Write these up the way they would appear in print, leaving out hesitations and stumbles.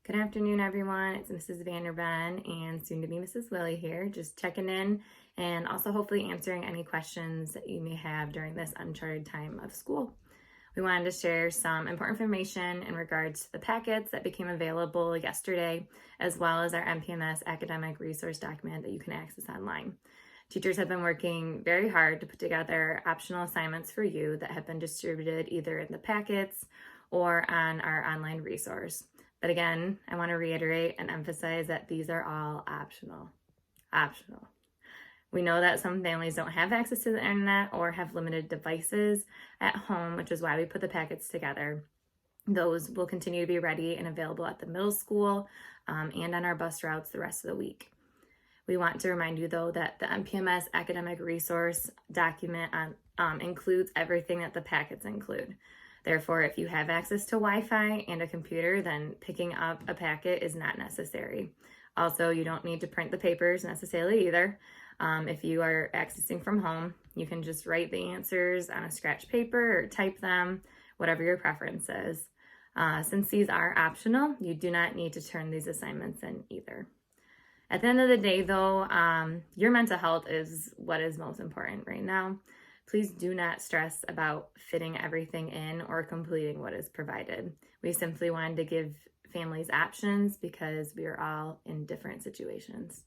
Good afternoon, everyone. It's Mrs. Vanderben and soon to be Mrs. Willie here, just checking in and also hopefully answering any questions that you may have during this uncharted time of school. We wanted to share some important information in regards to the packets that became available yesterday, as well as our MPMS academic resource document that you can access online. Teachers have been working very hard to put together optional assignments for you that have been distributed either in the packets or on our online resource. But again, I want to reiterate and emphasize that these are all optional. Optional. We know that some families don't have access to the internet or have limited devices at home, which is why we put the packets together. Those will continue to be ready and available at the middle school and on our bus routes the rest of the week. We want to remind you, though, that the MPMS academic resource document includes everything that the packets include. Therefore, if you have access to Wi-Fi and a computer, then picking up a packet is not necessary. Also, you don't need to print the papers necessarily either. If you are accessing from home, you can just write the answers on a scratch paper or type them, whatever your preference is. Since these are optional, you do not need to turn these assignments in either. At the end of the day, though, your mental health is what is most important right now. Please do not stress about fitting everything in or completing what is provided. We simply wanted to give families options because we are all in different situations.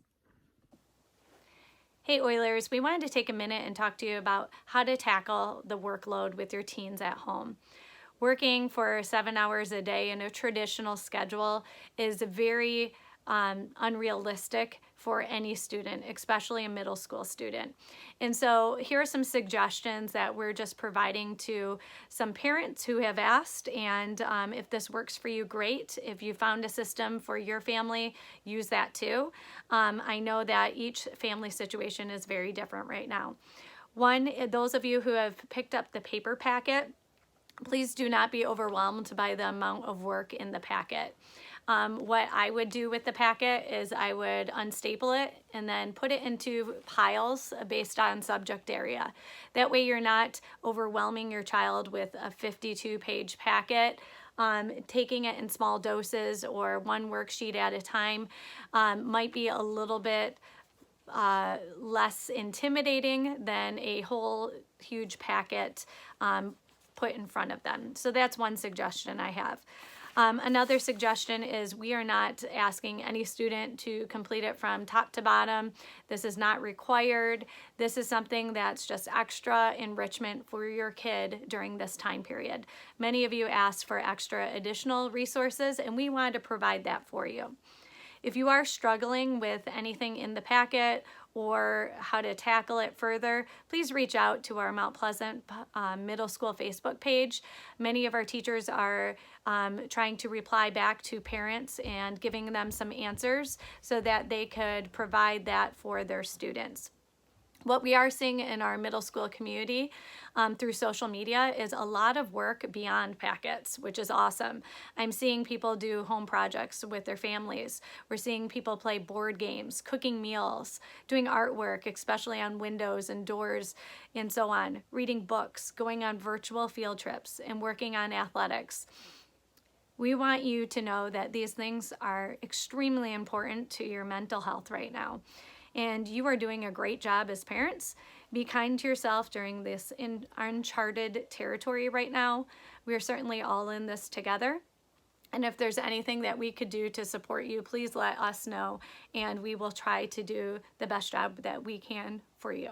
Hey Oilers, we wanted to take a minute and talk to you about how to tackle the workload with your teens at home. Working for 7 hours a day in a traditional schedule is very unrealistic for any student, especially a middle school student. And so here are some suggestions that we're just providing to some parents who have asked, and if this works for you, great. If you found a system for your family, use that too. I know that each family situation is very different right now. One, those of you who have picked up the paper packet, please do not be overwhelmed by the amount of work in the packet. What I would do with the packet is I would unstaple it and then put it into piles based on subject area. That way you're not overwhelming your child with a 52-page packet. Taking it in small doses or one worksheet at a time might be a little bit less intimidating than a whole huge packet put in front of them. So that's one suggestion I have. Another suggestion is we are not asking any student to complete it from top to bottom. This is not required. This is something that's just extra enrichment for your kid during this time period. Many of you asked for extra additional resources, and we wanted to provide that for you. If you are struggling with anything in the packet or how to tackle it further, please reach out to our Mount Pleasant Middle School Facebook page. Many of our teachers are trying to reply back to parents and giving them some answers so that they could provide that for their students. What we are seeing in our middle school community through social media is a lot of work beyond packets, which is awesome. I'm seeing people do home projects with their families. We're seeing people play board games, cooking meals, doing artwork, especially on windows and doors and so on, reading books, going on virtual field trips, and working on athletics. We want you to know that these things are extremely important to your mental health right now. And you are doing a great job as parents. Be kind to yourself during this uncharted territory right now. We are certainly all in this together. And if there's anything that we could do to support you, please let us know, and we will try to do the best job that we can for you.